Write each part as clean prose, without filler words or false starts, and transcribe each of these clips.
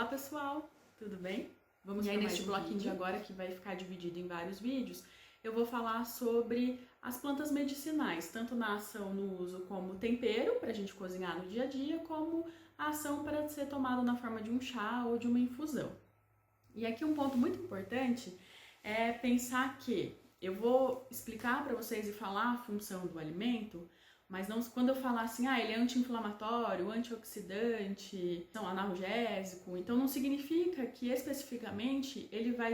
Olá pessoal, tudo bem? Vamos para neste bloquinho de agora que vai ficar dividido em vários vídeos. Eu vou falar sobre as plantas medicinais, tanto na ação no uso como tempero para a gente cozinhar no dia a dia, como a ação para ser tomado na forma de um chá ou de uma infusão. E aqui um ponto muito importante é pensar que eu vou explicar para vocês e falar a função do alimento, mas não quando eu falar assim, ele é anti-inflamatório, antioxidante, não, analgésico, então não significa que especificamente ele vai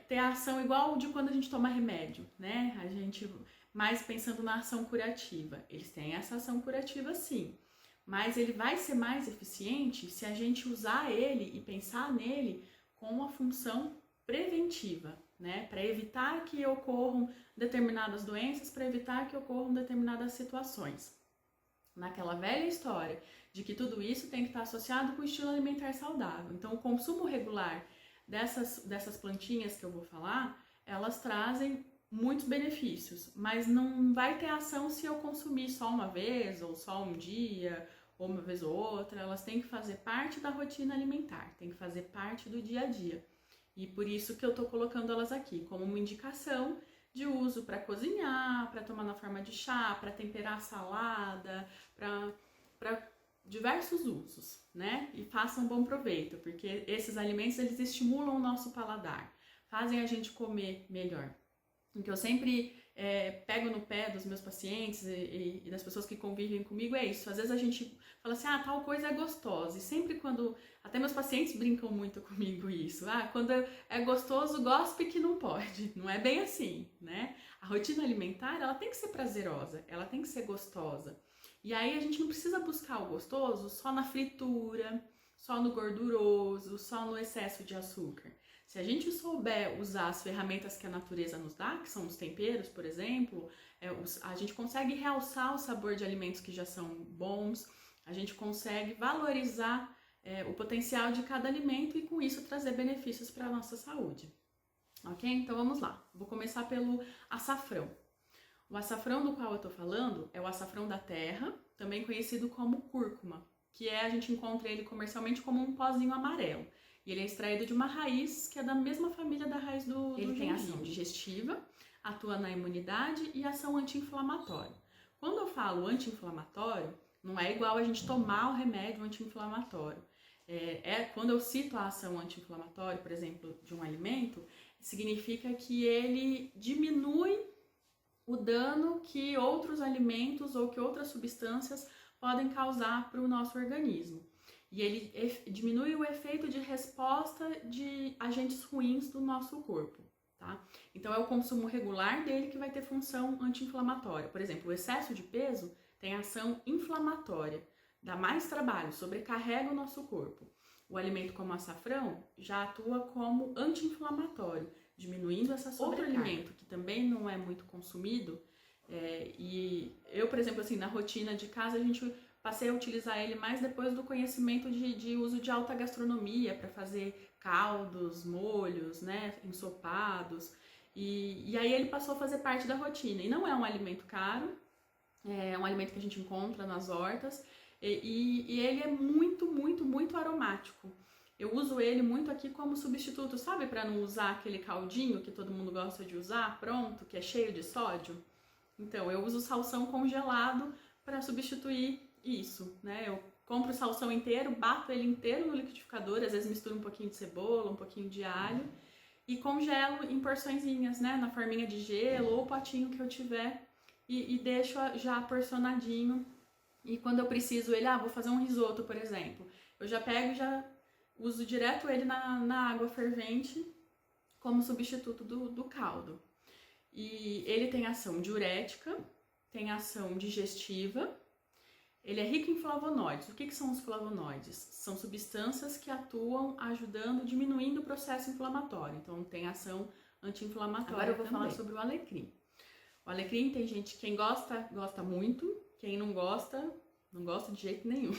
ter a ação igual de quando a gente toma remédio, né? A gente mais pensando na ação curativa. Eles têm essa ação curativa sim, mas ele vai ser mais eficiente se a gente usar ele e pensar nele com a função preventiva, né? Para evitar que ocorram determinadas doenças, para evitar que ocorram determinadas situações. Naquela velha história de que tudo isso tem que estar associado com o estilo alimentar saudável. Então, o consumo regular dessas plantinhas que eu vou falar, elas trazem muitos benefícios, mas não vai ter ação se eu consumir só uma vez, ou só um dia, ou uma vez ou outra. Elas têm que fazer parte da rotina alimentar, tem que fazer parte do dia a dia. E por isso que eu tô colocando elas aqui, como uma indicação de uso para cozinhar, para tomar na forma de chá, para temperar salada, para diversos usos, né? E façam bom proveito, porque esses alimentos eles estimulam o nosso paladar, fazem a gente comer melhor. O que eu sempre pego no pé dos meus pacientes e das pessoas que convivem comigo é isso. Às vezes a gente fala assim, tal coisa é gostosa. E sempre quando... Até meus pacientes brincam muito comigo isso. Quando é gostoso, gospe que não pode. Não é bem assim, né? A rotina alimentar, ela tem que ser prazerosa, ela tem que ser gostosa. E aí a gente não precisa buscar o gostoso só na fritura, só no gorduroso, só no excesso de açúcar. Se a gente souber usar as ferramentas que a natureza nos dá, que são os temperos, por exemplo, a gente consegue realçar o sabor de alimentos que já são bons, a gente consegue valorizar o potencial de cada alimento e com isso trazer benefícios para a nossa saúde. Ok? Então vamos lá. Vou começar pelo açafrão. O açafrão do qual eu estou falando é o açafrão da terra, também conhecido como cúrcuma, que a gente encontra ele comercialmente como um pozinho amarelo. E ele é extraído de uma raiz que é da mesma família da raiz do gengibre. Ele tem ação digestiva, atua na imunidade e ação anti-inflamatória. Quando eu falo anti-inflamatório, não é igual a gente tomar o remédio anti-inflamatório. Quando eu cito a ação anti-inflamatória, por exemplo, de um alimento, significa que ele diminui o dano que outros alimentos ou que outras substâncias podem causar para o nosso organismo. E ele diminui o efeito de resposta de agentes ruins do nosso corpo, tá? Então é o consumo regular dele que vai ter função anti-inflamatória. Por exemplo, o excesso de peso tem ação inflamatória, dá mais trabalho, sobrecarrega o nosso corpo. O alimento como açafrão já atua como anti-inflamatório, diminuindo essa sobrecarga. Outro alimento que também não é muito consumido, e eu, por exemplo, assim, na rotina de casa, passei a utilizar ele mais depois do conhecimento de uso de alta gastronomia para fazer caldos, molhos, né, ensopados. E aí ele passou a fazer parte da rotina. E não é um alimento caro, é um alimento que a gente encontra nas hortas. E ele é muito, muito, muito aromático. Eu uso ele muito aqui como substituto, sabe? Para não usar aquele caldinho que todo mundo gosta de usar, pronto, que é cheio de sódio. Então, eu uso salsão congelado para substituir isso, né? Eu compro o salsão inteiro, bato ele inteiro no liquidificador, às vezes misturo um pouquinho de cebola, um pouquinho de alho e congelo em porçõezinhas, né? Na forminha de gelo ou potinho que eu tiver e deixo já porcionadinho. E quando eu preciso ele, vou fazer um risoto, por exemplo, eu já pego e já uso direto ele na água fervente como substituto do caldo. E ele tem ação diurética, tem ação digestiva. Ele é rico em flavonoides. O que são os flavonoides? São substâncias que atuam ajudando, diminuindo o processo inflamatório. Então, tem ação anti-inflamatória. Agora eu vou falar sobre o alecrim. O alecrim tem gente, quem gosta, gosta muito. Quem não gosta, não gosta de jeito nenhum.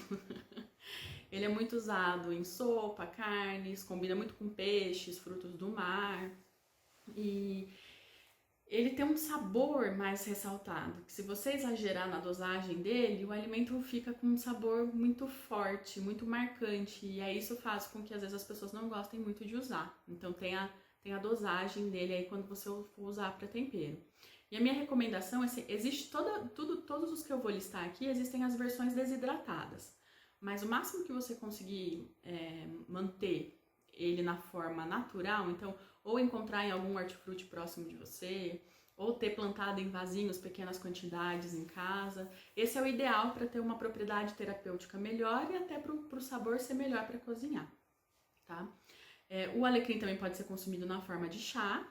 Ele é muito usado em sopa, carnes, combina muito com peixes, frutos do mar. E ele tem um sabor mais ressaltado, que se você exagerar na dosagem dele, o alimento fica com um sabor muito forte, muito marcante, e aí isso faz com que às vezes as pessoas não gostem muito de usar. Então tem a dosagem dele aí quando você for usar para tempero. E a minha recomendação é assim, existe todos os que eu vou listar aqui, existem as versões desidratadas, mas o máximo que você conseguir manter ele na forma natural, então ou encontrar em algum hortifruti próximo de você, ou ter plantado em vasinhos pequenas quantidades em casa. Esse é o ideal para ter uma propriedade terapêutica melhor e até para o sabor ser melhor para cozinhar, tá? O alecrim também pode ser consumido na forma de chá,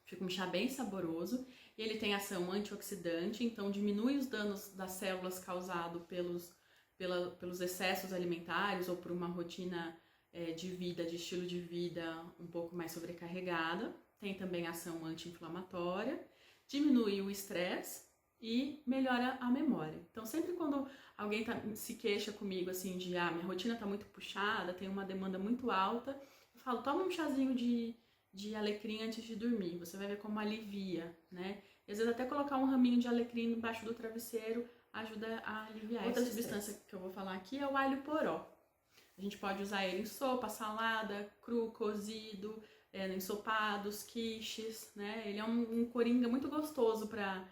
fica um chá bem saboroso, e ele tem ação antioxidante, então diminui os danos das células causados pelos excessos alimentares ou por uma rotina de vida, de estilo de vida um pouco mais sobrecarregada. Tem também ação anti-inflamatória, diminui o estresse e melhora a memória. Então, sempre quando alguém se queixa comigo assim de minha rotina tá muito puxada, tem uma demanda muito alta, eu falo, toma um chazinho de alecrim antes de dormir, você vai ver como alivia, né? E às vezes até colocar um raminho de alecrim embaixo do travesseiro ajuda a aliviar. Outra substância que eu vou falar aqui é o alho poró. A gente pode usar ele em sopa, salada, cru, cozido, ensopados, quiches, né? Ele é um coringa muito gostoso para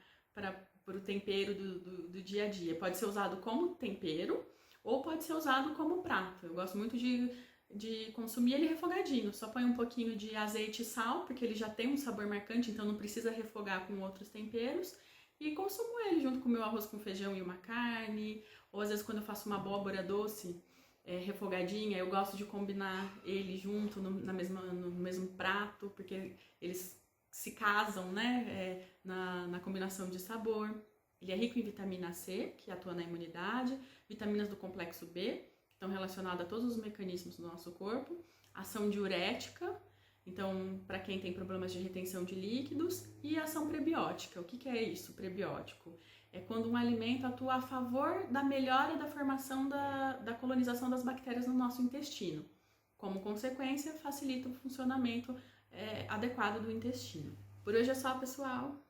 o tempero do dia a dia. Pode ser usado como tempero ou pode ser usado como prato. Eu gosto muito de consumir ele refogadinho. Só põe um pouquinho de azeite e sal, porque ele já tem um sabor marcante, então não precisa refogar com outros temperos. E consumo ele junto com o meu arroz com feijão e uma carne, ou às vezes quando eu faço uma abóbora doce, refogadinha, eu gosto de combinar ele junto no mesmo prato, porque eles se casam, né, na combinação de sabor. Ele é rico em vitamina C, que atua na imunidade, vitaminas do complexo B, que estão relacionadas a todos os mecanismos do nosso corpo, ação diurética, então para quem tem problemas de retenção de líquidos, e ação prebiótica. O que é isso, prebiótico? É quando um alimento atua a favor da melhora da formação da colonização das bactérias no nosso intestino. Como consequência, facilita o funcionamento adequado do intestino. Por hoje é só, pessoal.